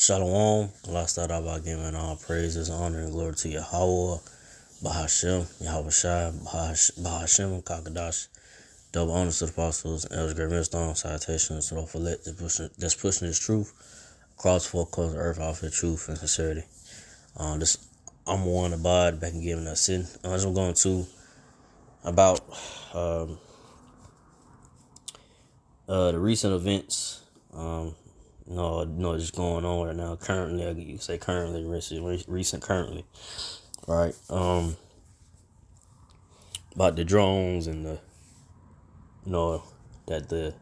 Shalom. Allah start out by giving all praises, honor, and glory to Yahweh, Bahashem, Yahweh Shai, Bahashem, Kakadash. Double honors to the apostles, elders, great millstone, salutations to the fillet that's pushing this truth across four corners of the earth, off the truth and sincerity. I'm one abide back and giving that sin. As I'm going to about the recent events. Just going on right now. Currently, you say currently, recent currently, right? About the drones and that the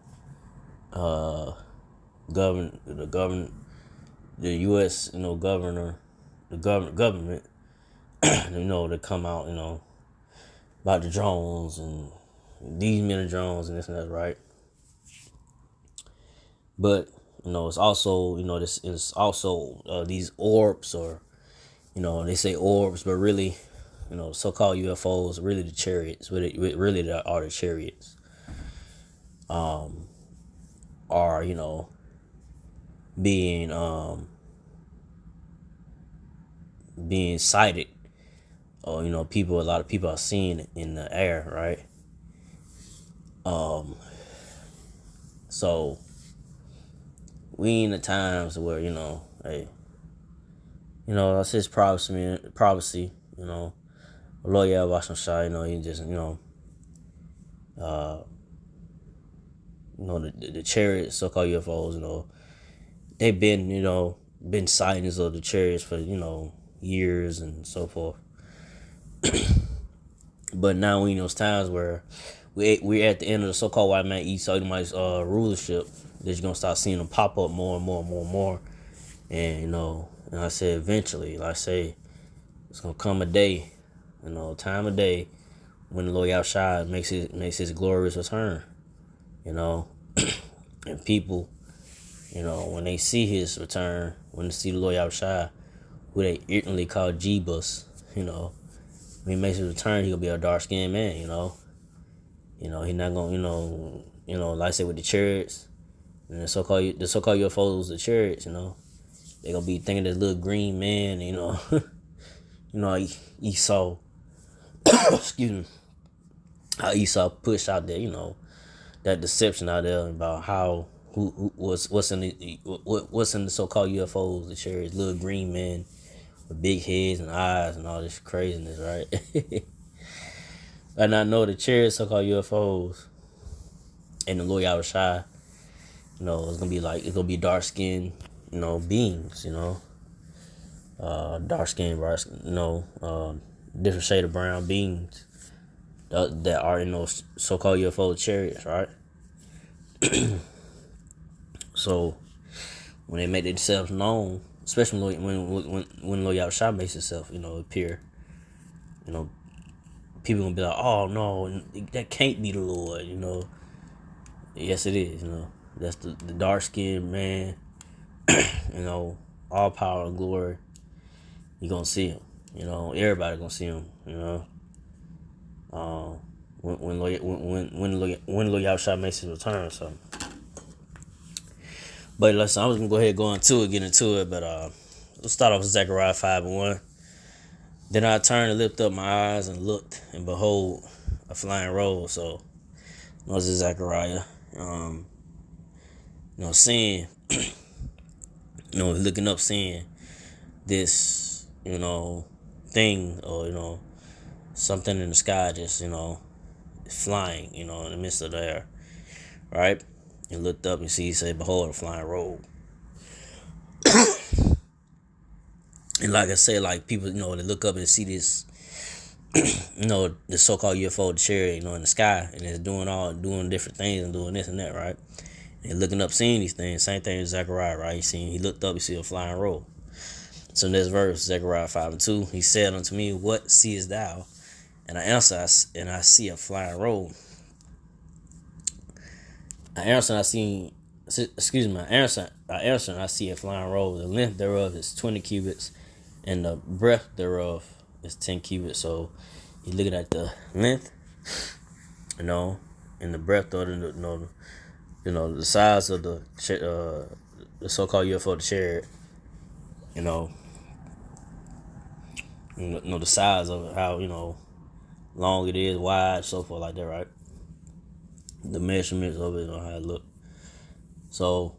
U.S. government, to come out, about the drones and these many drones and this and that, right? But it's also this is also these orbs, or they say orbs, but really so-called UFOs, really the chariots, really are the chariots, are being sighted, or a lot of people are seeing it in the air, right? So we in the times where hey, that's his privacy, Lord, yeah, watch him shy, he just the chariots, so-called UFOs, they've been sightings of the chariots for years and so forth. But now we in those times where we're at the end of the so-called white man Esau Edomite's rulership, that you're gonna start seeing them pop up more and more and more and more. And and I said eventually, like I say, it's gonna come a day, time of day when the Lord Yahushua makes his glorious return, and people, when they see his return, when they see the Lord Yahushua, who they ignorantly call Jeebus, when he makes his return, he gonna be a dark skinned man, he not gonna, like I said with the chariots, and the so-called UFOs, the chariots, they gonna be thinking this little green man, Esau, excuse me, how Esau pushed out there, that deception out there about how what's in the so-called UFOs, the chariots, little green men with big heads and eyes and all this craziness, right? And I know the chariots, so-called UFOs, and the Lord Yahushua, it's gonna be dark skinned, beings, dark skinned, different shade of brown beings that are in those so-called UFO chariots, right? So when they make themselves known, especially when Lord Yahushua makes himself, appear, people gonna be like, oh no, that can't be the Lord, Yes, it is, That's the dark skinned man, all power and glory. You gonna see him, everybody gonna see him, when Lord Yahushua makes his return. So, but listen, I was gonna get into it, but let's start off with Zechariah 5:1. Then I turned and lifted up my eyes and looked, and behold, a flying roll. So, this is Zechariah, seeing, looking up, seeing this, thing, or something in the sky, just flying, in the midst of the air, right? And looked up and he said, behold, a flying robe. And like I said, like people, they look up and see this, the so-called UFO chariot, in the sky, and it's doing different things and doing this and that, right? And looking up, seeing these things, same thing as Zechariah, right? He looked up, he see a flying robe. So in this verse, Zechariah 5:2, he said unto me, what seest thou? And I answer, and I see a flying robe. I answer, and I see a flying robe. The length thereof is 20 cubits, and the breadth thereof is 10 cubits. So you're looking at the length, and the breadth of the size of the so-called UFO, the chariot, You know, the size of it, how long it is, wide, so forth like that, right? The measurements of it, how it look. So,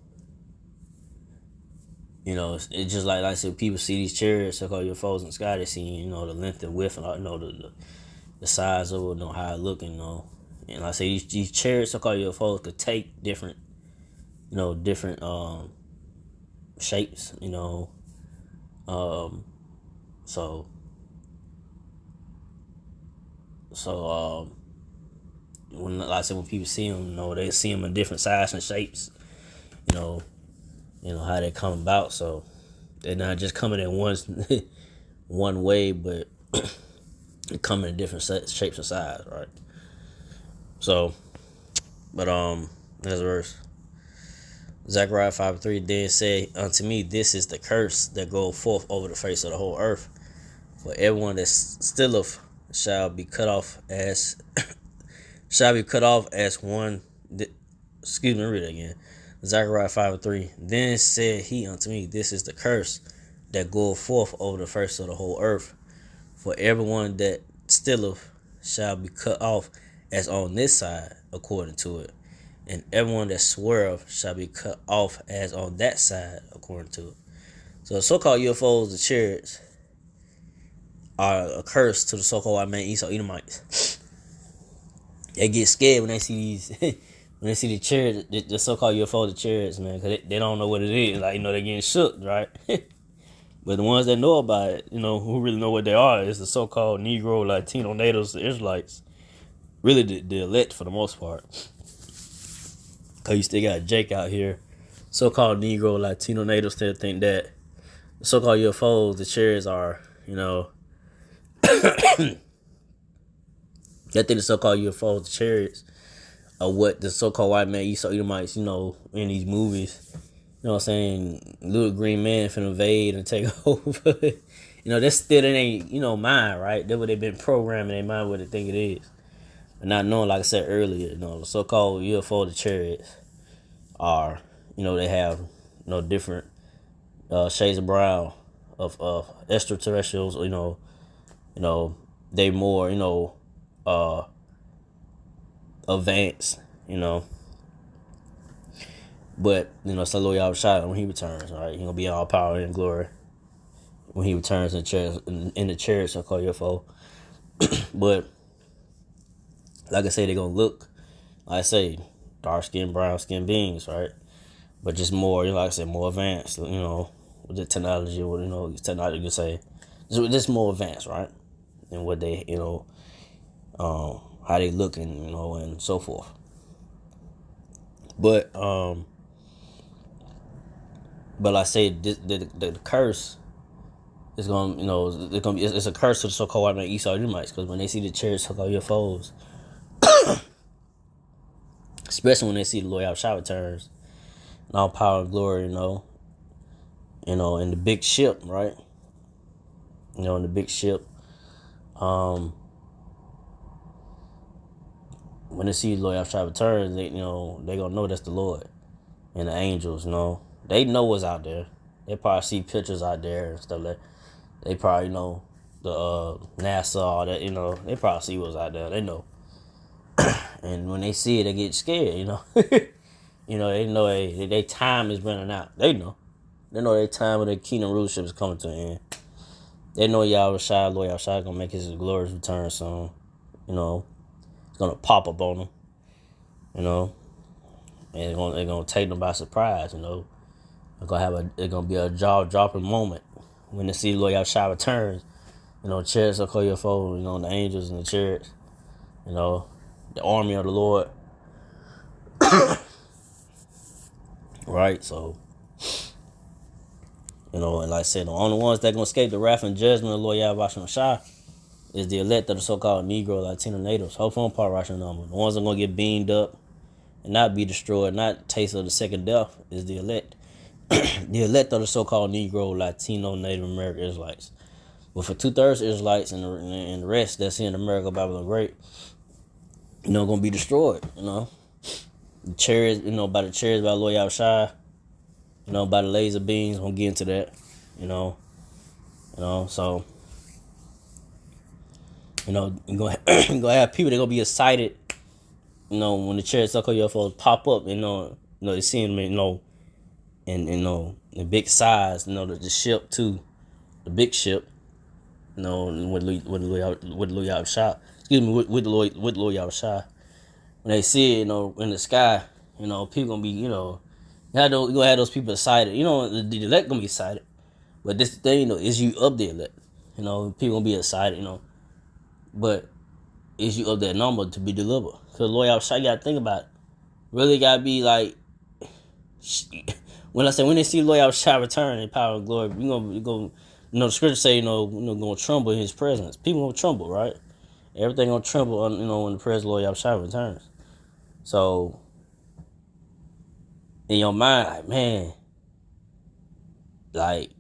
it's just like I said, people see these chariots, so-called UFOs in the sky. They see, the length and width, and the size of it, how it look, and like I say, these chariots, so-called UFOs, could take different, different shapes, so when, like I said, when people see them, they see them in different sizes and shapes, how they come about. So they're not just coming in one way, but they come in different shapes and sizes, right? So, but there's a verse. Zechariah 5:3 then said unto me, this is the curse that goeth forth over the face of the whole earth. For everyone that stilleth shall be cut off as one. Excuse me, read it again. Zechariah 5:3. Then said he unto me, this is the curse that goeth forth over the face of the whole earth. For everyone that stilleth shall be cut off as on this side, according to it. And everyone that swerveth shall be cut off as on that side, according to it. So the so-called UFOs, the chariots, are a curse to the so-called white man Esau Edomites. They get scared when they see these, when they see the chariots, the so-called UFOs, the chariots, man, because they don't know what it is. Like, they're getting shook, right? But the ones that know about it, who really know what they are, is the so-called Negro, Latino, natives, the Israelites. Really the elect for the most part. Because you still got Jake out here, so-called Negro, Latino, natives still think that the so-called UFOs, the chariots are, I think the so-called UFOs, the chariots, are what the so-called white man Esau Edomites, in these movies. You know what I'm saying? Little green man finna invade and take over. That's still in their, mind, right? That's what they've been programming in their mind what they think it is. And not knowing, like I said earlier, the so-called UFO, the chariots, are, they have, different shades of brown of extraterrestrials, they more, advanced, but it's the Lord Yahweh when he returns, right? He gonna be all power and glory when he returns in the chariot, so-called UFO. But like I say, they're gonna look, like I say, dark skinned, brown skinned beings, right? But just more, like I said, more advanced, with the technology, technology you say, just more advanced, right? And what they, how they look and so forth. But like I say, the curse is gonna, it's a curse to the so-called white man Esau Edomites, because when they see the chariots, so-called UFOs, especially when they see the Lord Yahweh returns, and all power and glory, in the big ship, right? In the big ship, when they see the Lord Yahweh returns, they gonna know that's the Lord. And the angels, they know what's out there. They probably see pictures out there and stuff like that. They probably know the NASA, all that, they probably see what's out there. They know. And when they see it, they get scared, they know their time is running out. They know. They know their time of their kingdom rulership is coming to an end. They know Lord Yahweh gonna make his glorious return soon. It's gonna pop up on them. And they're gonna take them by surprise, It's gonna be a jaw dropping moment when they see Lord Yahweh returns. Chariots will call your foe, the angels and the chariots, the army of the Lord. Right, so and like I said, the only ones that gonna escape the wrath and judgment of Lord Yahweh Shai is the elect of the so-called Negro, Latino natives. Hopefully on part rational number. The ones that gonna get beamed up and not be destroyed, not taste of the second death, is the elect. The elect of the so-called Negro, Latino, Native American Israelites. But for 2/3 Israelites and the rest that's in America, Babylon Great, gonna be destroyed. The chariots, by the chariots by Lord Yahweh Shai, by the laser beams. Won't get into that. you know, so, you're gonna, you're gonna have people that gonna be excited, when the Chariots so-called UFOs pop up, they see them, and, the big size, the ship too, the big ship, with Louis Abshai, excuse me, with Louis Abshai. When they see it, in the sky, people gonna be, you gonna have those people excited. The elect gonna be excited. But this thing, is you up there, elect? People gonna be excited, But is you up that number to be delivered? Because Lord Outside, you gotta think about it. Really gotta be like, when they see Lord Outside return in power and glory, you gonna, the scripture say, gonna tremble in his presence. People gonna tremble, right? Everything gonna tremble, when the presence of Lord Outside returns. So, in your mind, like, man, like,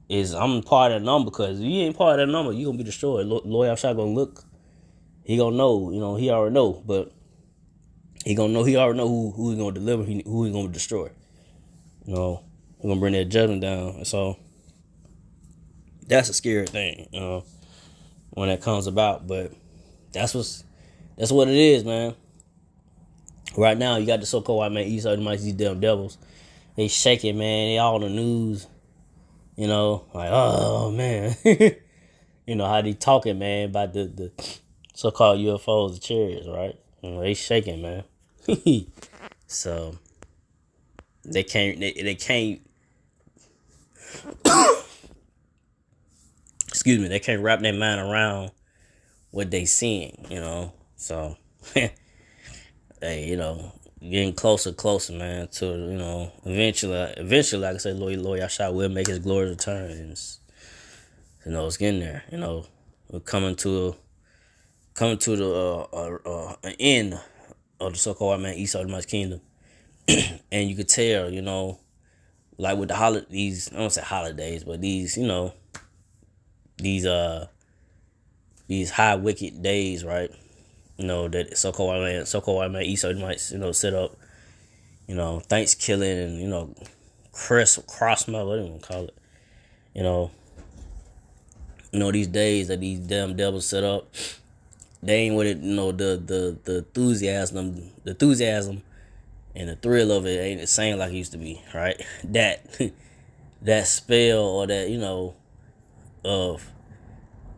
I'm part of that number, because if you ain't part of that number, you gonna be destroyed. Lord Outside gonna look, he gonna know, he already know, but he already know who he gonna deliver, who he gonna destroy. He gonna bring that judgment down. And so that's a scary thing, when that comes about. But that's what it is, man. Right now, you got the so-called white man East, these damn devils. They shaking, man. They all in the news. Like, oh man. How they talking, man, about the so-called UFOs, the Chariots, right? They shaking, man. So they can't excuse me, they can't wrap their mind around what they seeing, So hey, getting closer, man, to, eventually, like I said, Lord Yahshua will make his glory return. And it's getting there, we're coming to the an end of the so-called white man East of the kingdom. And you could tell, like with the these, I don't say holidays, but these, these high wicked days, right? That so-called white man East set up, Thanksgiving and, Christmas, what do you want to call it? These days that these damn devils set up, they ain't with it, the enthusiasm and the thrill of it ain't the same like it used to be, right? That spell, or that, of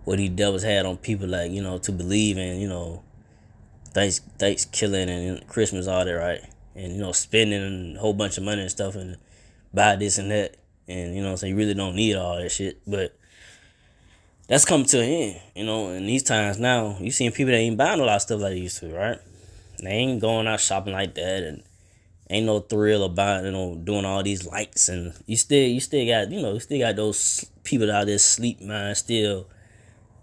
what these devils had on people, like, to believe in, Thanksgiving and Christmas, all that, right? And, spending a whole bunch of money and stuff and buy this and that. And, so you really don't need all that shit. But that's coming to an end, in these times now. You seeing people that ain't buying a lot of stuff like they used to, right? They ain't going out shopping like that, and ain't no thrill about, doing all these lights. And you still got, you still got those people out there sleep, man, still,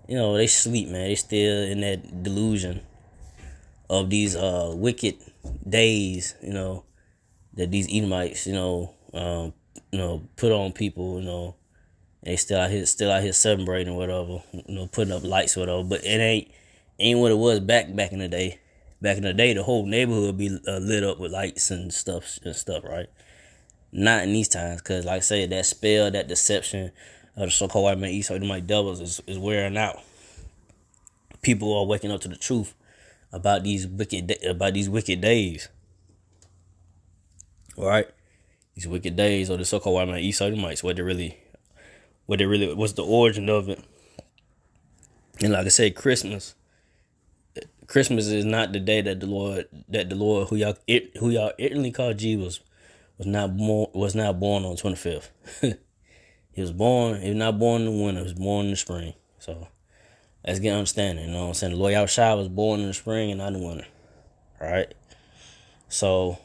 they sleep, man. They still in that delusion of these wicked days, that these Edomites, put on people, they still out here celebrating, whatever, putting up lights, whatever. But it ain't what it was back in the day. Back in the day, the whole neighborhood would be lit up with lights and stuff, right? Not in these times, because like I said, that spell, that deception of the so-called white man East, my devils is wearing out. People are waking up to the truth about these wicked days, all right? These wicked days, or the so-called white man East Sodomites, what they really, what's the origin of it? And like I said, Christmas is not the day that the Lord, who y'all ignorantly call Jesus, was not born on 25th. He was not born in the winter. He was born in the spring. So let's get understanding. You know what I'm saying? The Lord Yahushua was born in the spring and not in the winter. All right. So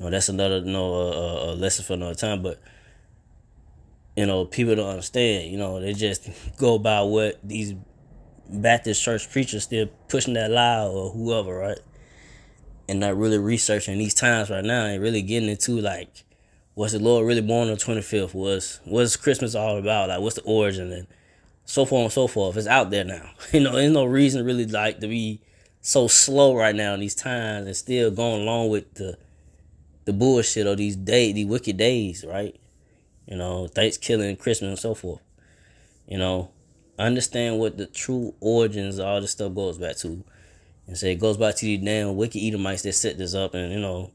that's another lesson for another time. But people don't understand. They just go by what these Baptist church preachers still pushing that lie, or whoever, right? And not really researching these times right now, and really getting into, like, was the Lord really born on the 25th? What's Christmas all about? Like, what's the origin? And so forth and so forth. It's out there now. There's no reason really, like, to be so slow right now in these times and still going along with the bullshit of these wicked days, right? Thanksgiving, Christmas, and so forth. Understand what the true origins of all this stuff goes back to. And say it goes back to these damn wicked Edomites that set this up, and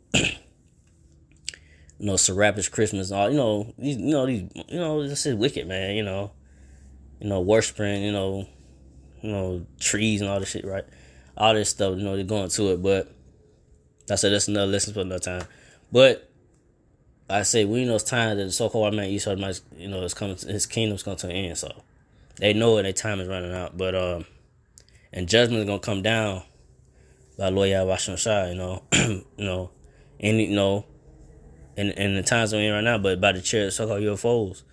Serapis Christmas, and all this is wicked, man. Worshiping, trees and all this shit, right? All this stuff, they're going to it, but I said that's another lesson for another time. But I say we in those times that the so-called white man Esau might, is coming, his kingdom's coming to an end, so they know it, their time is running out. But and judgment is gonna come down by Lord Yahweh Shai, and the times we're in right now, but by the Chariots, so-called Ufos,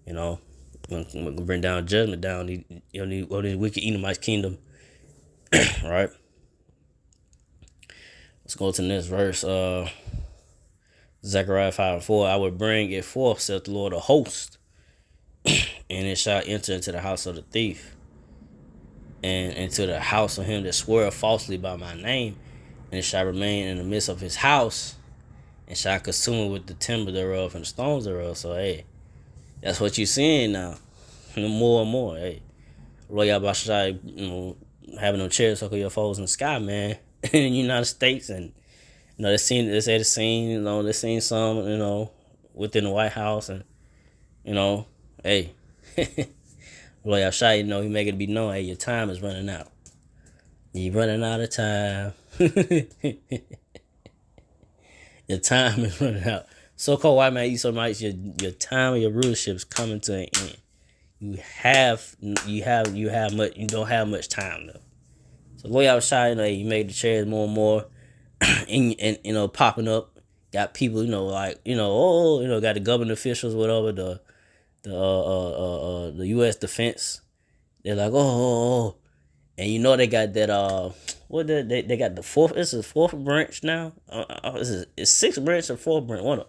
we're gonna bring down judgment down these wicked Edomite kingdom, right? Let's go to the next verse. Zechariah 5:4. I will bring it forth, saith the Lord of hosts, and it shall enter into the house of the thief, and into the house of him that swore falsely by my name, and it shall remain in the midst of his house, and shall consume it with the timber thereof and the stones thereof. So hey, that's what you're seeing now, more and more. Hey, Lord Yahweh Shai, having them chariots circle your foes in the sky, man, in the United States, and they seen some, within the White House, and hey, Lord Yahweh, he make it be known, hey, your time is running out. You're running out of time. Your time is running out. So-called white man Edomites, your time of your rulership is coming to an end. You don't have much time left. So Lord Yahweh, you made the chairs more and more, and popping up. Got people, got the government officials, whatever, the U.S. defense. They're like, oh, and they got that they got the fourth. This is fourth branch now. It's sixth branch or fourth branch.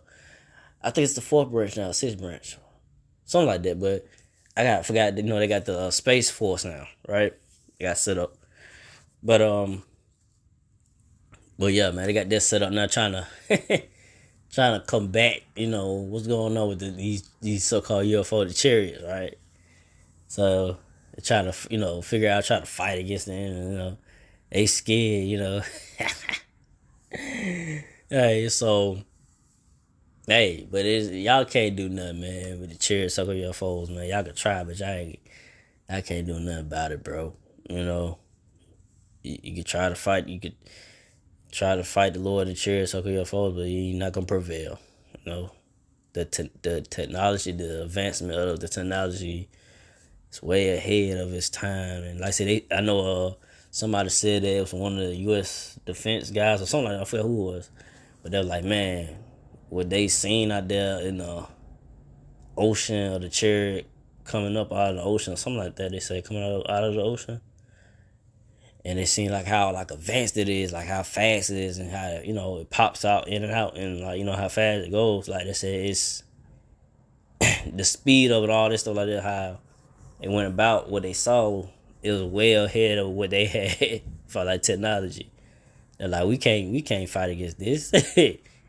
I think it's the fourth branch now, sixth branch, something like that. But I forgot. They got the Space Force now, right? They got set up, but yeah, man, they got that set up now, trying to combat, what's going on with these so-called UFO, the Chariots, right? So they're trying to, trying to fight against them, they scared, Hey, so, hey, but y'all can't do nothing, man, with the Chariots, so-called UFOs, man. Y'all can try, but I can't do nothing about it, bro. You could try to fight, the Lord and the Chariots, so-called UFOs, but you're not gonna prevail. The technology, the advancement of the technology is way ahead of its time. And like I said, I know somebody said that it was one of the U.S. defense guys or something like that. I forget who it was, but they were like, man, what they seen out there in the ocean, or the chariot coming up out of the ocean, something like that. They say coming out of the ocean. And it seemed like how advanced it is, like how fast it is, and how it pops out in and out, and how fast it goes. Like they said, it's the speed of it, all this stuff like that. How it went about what they saw, it was way ahead of what they had for technology. They're like, we can't fight against this,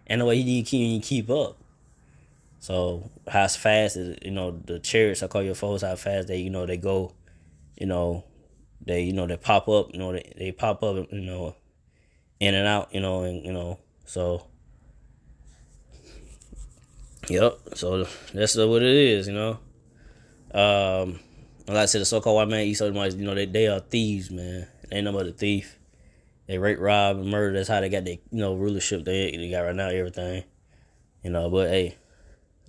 and the way you keep up. So how fast is the Chariots, I call your foes, how fast they they go, they pop up, they pop up, in and out, and so yep. So that's what it is, Like I said, the so-called white man Esau, they are thieves, man. They ain't no but a thief. They rape, rob, and murder. That's how they got their rulership they got right now, everything. But hey,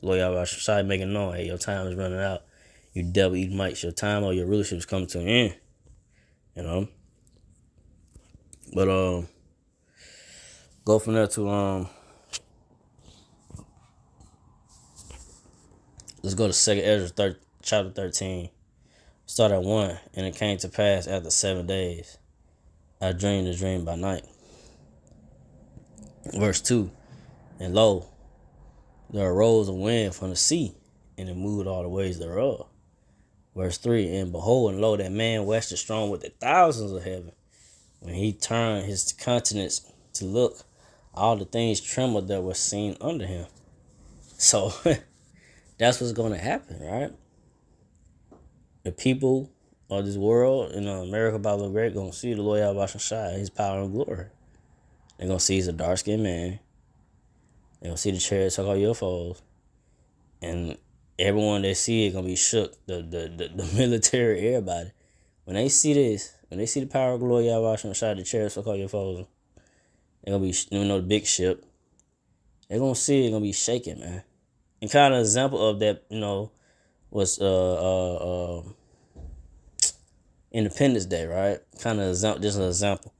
Lord Yahweh Shai making known, hey, your time is running out. You devil Edomites, your time or your rulership is coming to an end. But go from there to let's go to 2nd Ezra chapter 13. Start at 1. And it came to pass after 7 days, I dreamed a dream by night. Verse 2. And lo, there arose a wind from the sea, and it moved all the ways thereof. Verse 3. And behold, and lo, that man waxed strong with the thousands of heaven. When he turned his countenance to look, all the things trembled that were seen under him. So that's what's going to happen, right? The people of this world, America by the great, going to see the Lord Yahweh Shai, his power and glory. They're going to see he's a dark-skinned man. They're going to see the chariots so-called Ufos. And everyone that see it going to be shook. The military, everybody. When they see this, when they see the power of glory Yahweh Shai, the chariots so-called Ufos, they're going to be, the big ship. They're going to see it going to be shaking, man. And kind of example of that, was Independence Day, right? Kind of just an example.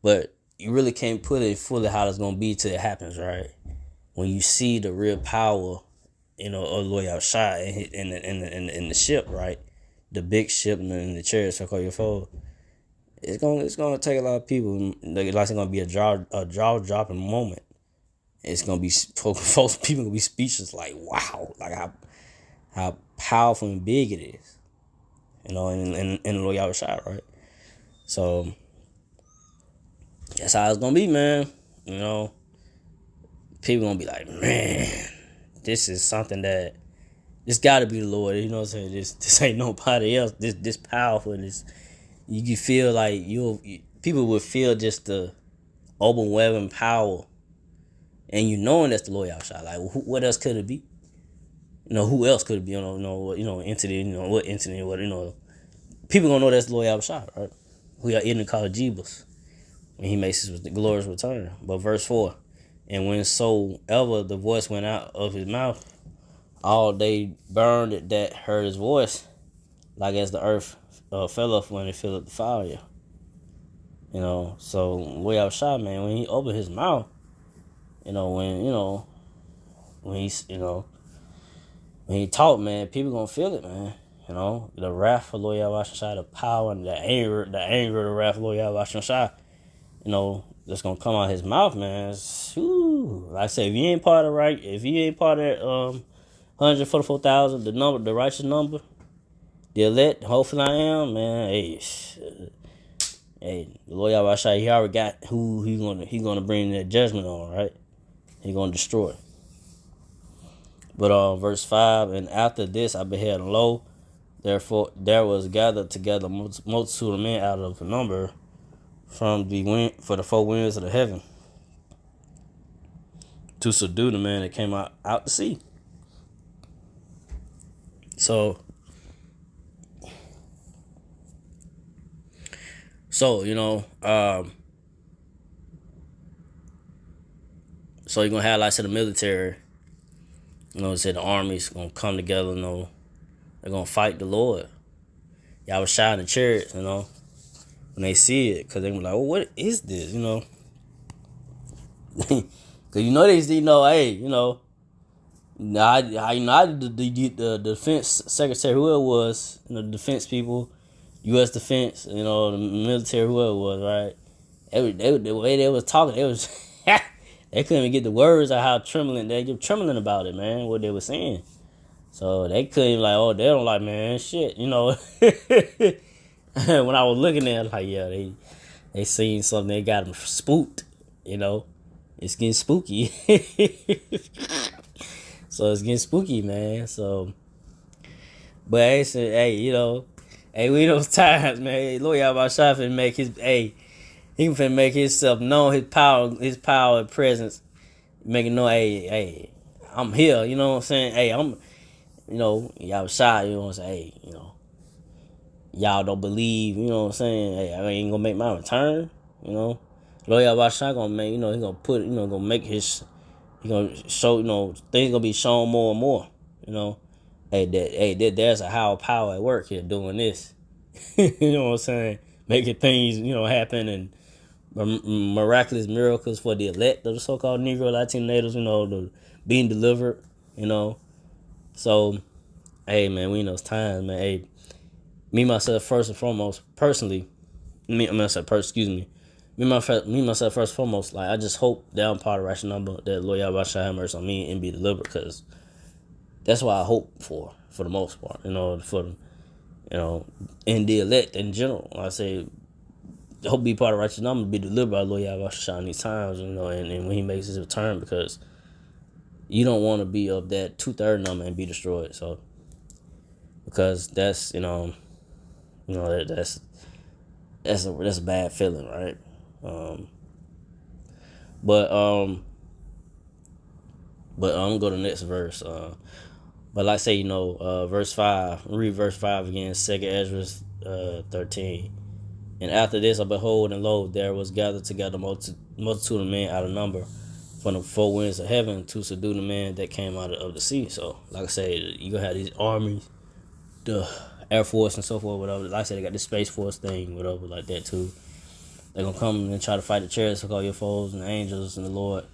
But you really can't put it fully how it's going to be till it happens, right? When you see the real power, of the Lord Yahushua in the ship, right? The big ship and the chariots, so called your foe. It's gonna take a lot of people. Like it's gonna be a jaw dropping moment. It's gonna be folks. People gonna be speechless, like wow, like how powerful and big it is, in the Lord Yahushua, right? So that's how it's gonna be, man. People gonna be like, man, this is something that this gotta be the Lord. You know what I'm saying? This ain't nobody else. This powerful. This you feel like people would feel just the overwhelming power, and knowing that's the Lord Yahushua. Like, what else could it be? Who else could it be? Incident. What incident? What people gonna know that's the Lord Yahushua, right? We are in the call of Jebus when he makes his glorious return. But verse 4, and whensoever the voice went out of his mouth, all they burned that heard his voice, like as the earth fell off when it filled up the fire. So way out shot, man, when he opened his mouth, when he talked, man, people gonna feel it, man. The wrath of Lord Yahweh Shai, the power and the anger of the wrath of Lord Yahweh Shai, that's gonna come out of his mouth, man. Like I said, if you ain't part of that 144,000, the righteous number, the elect, hopefully I am, man. Hey, the Lord Yahweh Shai, he already got who he gonna bring that judgment on, right? He gonna destroy. But verse 5, and after this I beheld, and lo, therefore there was gathered together multitude of men out of the number from the four winds of the heaven to subdue the man that came out to sea. So you're gonna have, like I said, the military. Said the army's gonna come together. They're gonna fight the Lord. Y'all was shot in the chariots. When they see it, because they were like, "Oh, what is this?" Because hey, the defense secretary, whoever it was, the defense people, U.S. Defense, the military, whoever it was, right? The way they was talking, they was they couldn't even get the words out how trembling they were trembling about it, man. What they were saying, so they couldn't even like, oh, they don't like, man, shit, When I was looking at it, like, yeah, they seen something, they got them spooked, It's getting spooky. So it's getting spooky, man. So, but hey, we those times, man. Lord Yahweh Shai finna make he finna make himself known, his power and presence, making know, hey, I'm here. You know what I'm saying? Hey, I'm, Yahweh Shai. You know what I'm saying? Hey, y'all don't believe. You know what I'm saying? Hey, I ain't gonna make my return. Lord Yahweh Shai gonna make, he gonna put, gonna make he gonna show, things gonna be shown more and more. There's a higher power at work here doing this. You know what I'm saying? Making things, happen, and miraculous miracles for the elect of the so-called Negro Latino natives, being delivered, So, hey, man, we in those times, man. Hey, me myself first and foremost, personally, myself first and foremost, like, I just hope that I'm part of the righteous number, that Lord Yahweh shall have mercy on me and be delivered, because that's what I hope for the most part, in the elect in general. I say, I hope be part of the righteous number, be delivered by Lord Yahweh shall in these times, and when he makes his return, because, you don't want to be of that 2/3 number and be destroyed. So because that's that's a bad feeling, right? Um, but I'm gonna go to the next verse. But like I say, verse 5, read verse 5 again, 2nd Ezra 13. And after this, I behold, and lo, there was gathered together multitude of men out of number from the four winds of heaven to subdue the men that came out of the sea. So, like I say, you gonna have these armies, the Air Force and so forth, whatever. Like I said, they got this Space Force thing, whatever, like that too. They're gonna come and try to fight the chariots, so call your foes and the angels and the Lord.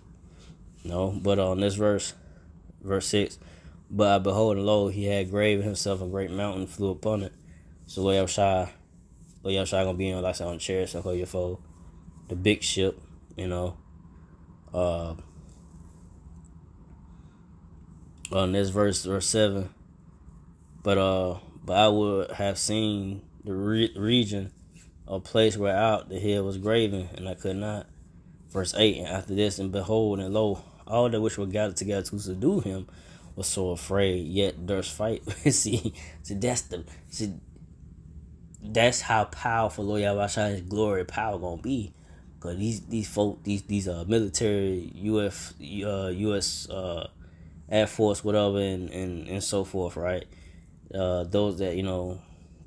But on this verse 6, but I behold, and lo, he had graven himself a great mountain, flew upon it. So Lord Yahushua gonna be on, like I said, on the chariots, so call your foe, the big ship, on this verse 7. But I would have seen the region or place where out the head was graven, and I could not. Verse 8, and after this, and behold, and lo, all that which were gathered together to subdue him was so afraid, yet durst fight. see, that's how powerful Lord Yahushua glory power gonna be. Cause these folk, these military U.S. Air Force, whatever, and so forth, right? Those that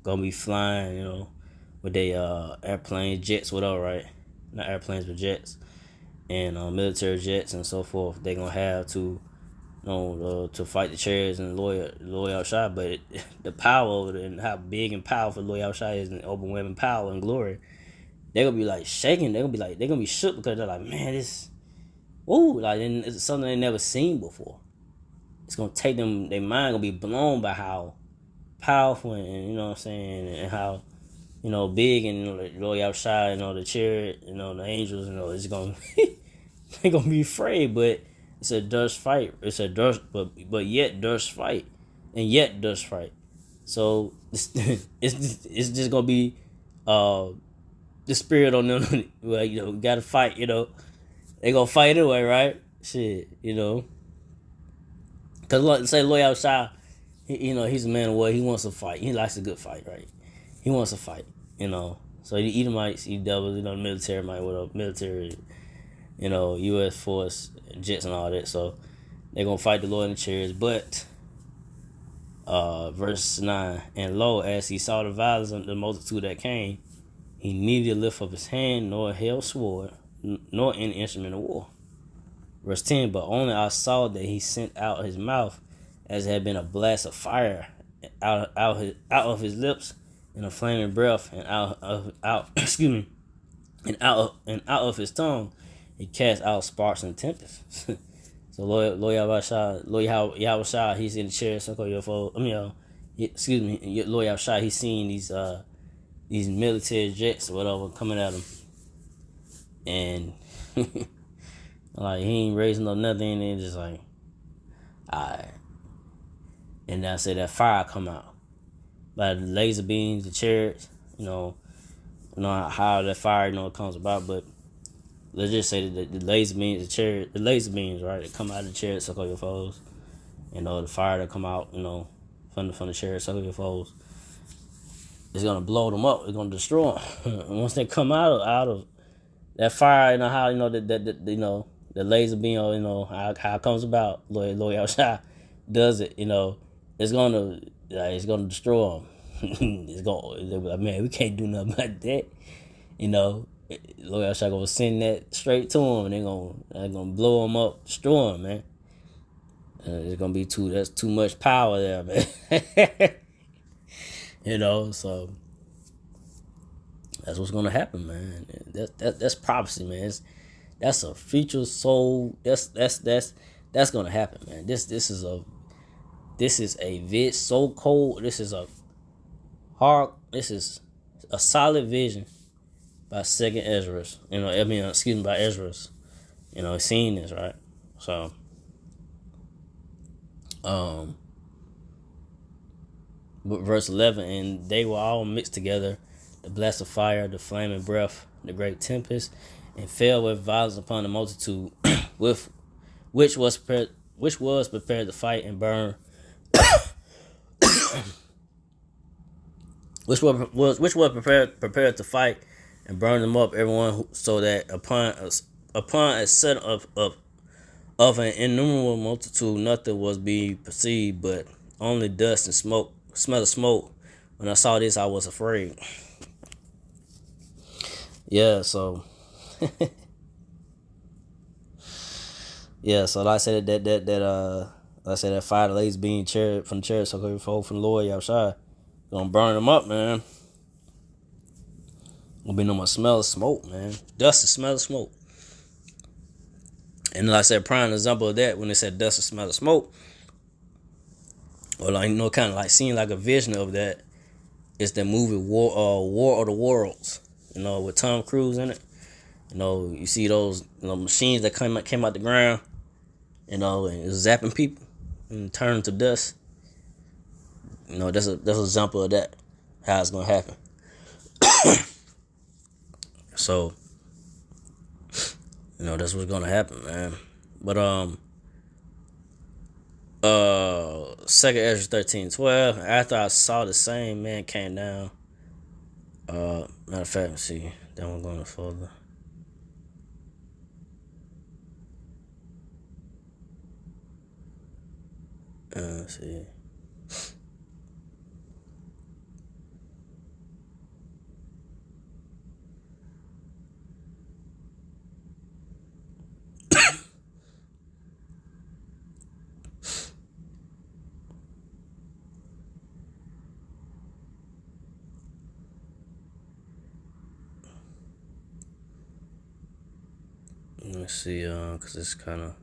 gonna be flying, with their airplanes, jets, whatever, right? Not airplanes, but jets, and military jets and so forth. They gonna have to, to fight the chariots and Lord Yahushua. But the power of it and how big and powerful Lord Yahushua is, and overwhelming power and glory, they're gonna be like shaking. They're gonna be shook, because they're like, man, this, like it's something they never seen before. It's gonna take them, their mind gonna be blown by how powerful and you know what I'm saying, and how big, and Lord Yahushua, the chariot, the angels, it's gonna they're gonna be afraid. But it's a dust fight. It's a dust, but yet dust fight, and yet dust fight. So it's just gonna be the spirit on them. Well, gotta fight. They gonna fight anyway, right? Shit, Cause say Lord Yahushua, he's a man of war. He wants to fight. He likes a good fight, right? He wants to fight, So the Edomites, devils, the military might, military, U.S. force, jets and all that. So they're gonna fight the Lord in the chariots. But verse 9, and lo, as he saw the violence of the multitude that came, he neither lift up his hand nor held sword, nor any instrument of war. Verse 10, but only I saw that he sent out his mouth as had been a blast of fire out of his lips, and a flaming breath, and out and out of his tongue he cast out sparks and tempests. So Lord Yahushua, he's in the chair, circle your foe. Lord Yahushua, he's seeing these military jets or whatever coming at him, and like he ain't raising up nothing, and just like, alright. And then I say that fire come out by the laser beams, the chariots, how that fire, comes about. But let's just say that the laser beams, the laser beams, right, that come out of the chariot, suck up your foes. The fire that come out, from the chariot, suck up your foes. It's gonna blow them up. It's gonna destroy them. And once they come out of that fire, how the laser beam, how it comes about. Lord Yahushua does it. It's gonna destroy them. They'll be like, man, we can't do nothing about that. Lord Yahushua gonna send that straight to them, and they're gonna blow them up, destroy them, man. It's gonna be that's too much power there, man. So that's what's gonna happen, man. That's prophecy, man. That's a future soul. That's gonna happen, man. This is a so cold. This is a hard. This is a solid vision by 2nd Ezra. By Ezra's. Seeing this, right? So, but verse 11, and they were all mixed together, the blast of fire, the flaming breath, the great tempest, and fell with violence upon the multitude, with which was which was prepared to fight and burn, which was prepared to fight and burn them up, everyone, so that upon a set of an innumerable multitude, nothing was being perceived but only dust and smoke. Smell of smoke. When I saw this, I was afraid. Yeah, so yeah, so like I said like I said that fire the lazy being chariot from the chariot, so from the Lord outside, gonna burn them up, man. Gonna be no more smell of smoke, man. Dust and smell of smoke. And like I said, prime example of that when they said dust and smell of smoke, or like kind of like seeing like a vision of that, is the movie War of the Worlds. With Tom Cruise in it. You see those machines that came out the ground, and it's zapping people and turn to dust. That's an example of that, how it's gonna happen. So, that's what's gonna happen, man. But 2nd Ezra 13:12. After I saw the same man came down. Matter of fact, let's see. Then we're going to further. Let's see. Let's see, because it's kind of...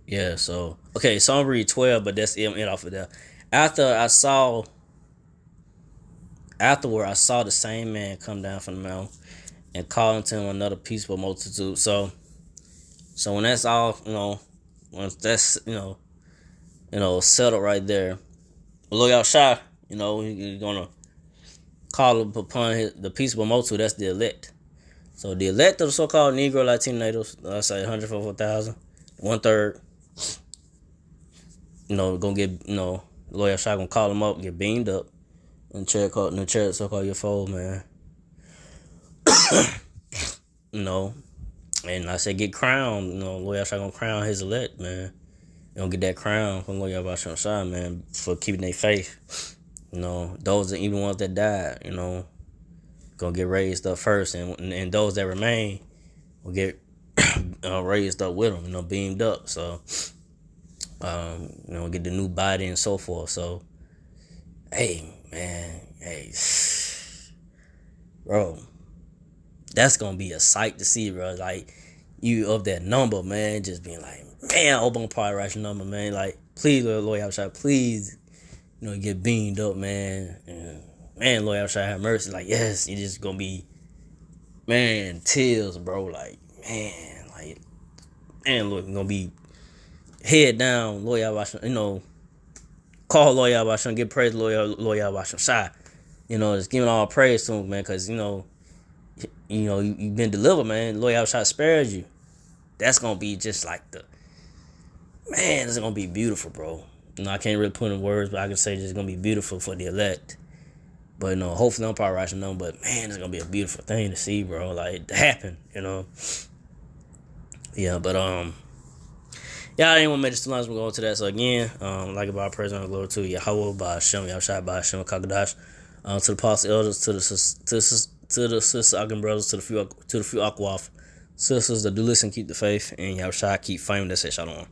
Yeah, so... Okay, so I'm read 12, but that's it off of there. Afterward, I saw the same man come down from the mountain and call unto him another peaceable multitude. So when that's all, once that's, settled right there, Loyal Shah, he's going to call upon the peaceable multitude. That's the elect. So the elect of the so-called Negro Latino natives, I say 144,000, 1/3, gonna get, Loyal Shah gonna call them up, get beamed up, and the chariot so-called your fold, man. And I said get crowned, Loyal Shah gonna crown his elect, man. Gonna get that crown from Loyal Shah, man, for keeping their faith. Those are even ones that died, gonna get raised up first, and those that remain will get raised up with them, beamed up. So, get the new body and so forth. So, hey, man, bro, that's gonna be a sight to see, bro. Like, you of that number, man, just being like, man, open probably rational number, man. Like, please, Loyal Shah, please. Get beamed up, man. And man, Loyal Shah have mercy. Like, yes, you just gonna be, man, tears, bro. Like, look, gonna be head down, Loyal Shah, call Loyal Shah, give praise to Loyal Shah. Just giving all praise to him, man, because, you've been delivered, man. Loyal Shah spares you. That's gonna be just like it's gonna be beautiful, bro. I can't really put in words, but I can say it's gonna be beautiful for the elect. But hopefully I'm probably right now. But man, it's gonna be a beautiful thing to see, bro. Like, to happen, Yeah, but yeah, I didn't want to make this too long. We're going to that. So again, like about praise and glory to Yahweh, by Hashem, Yahshua, by Hashem, Kakadash, to the apostles, elders, to the sisters, Akim brothers, to the few Akwaf sisters that do listen, keep the faith, and Yahshua keep fighting. That say shalom.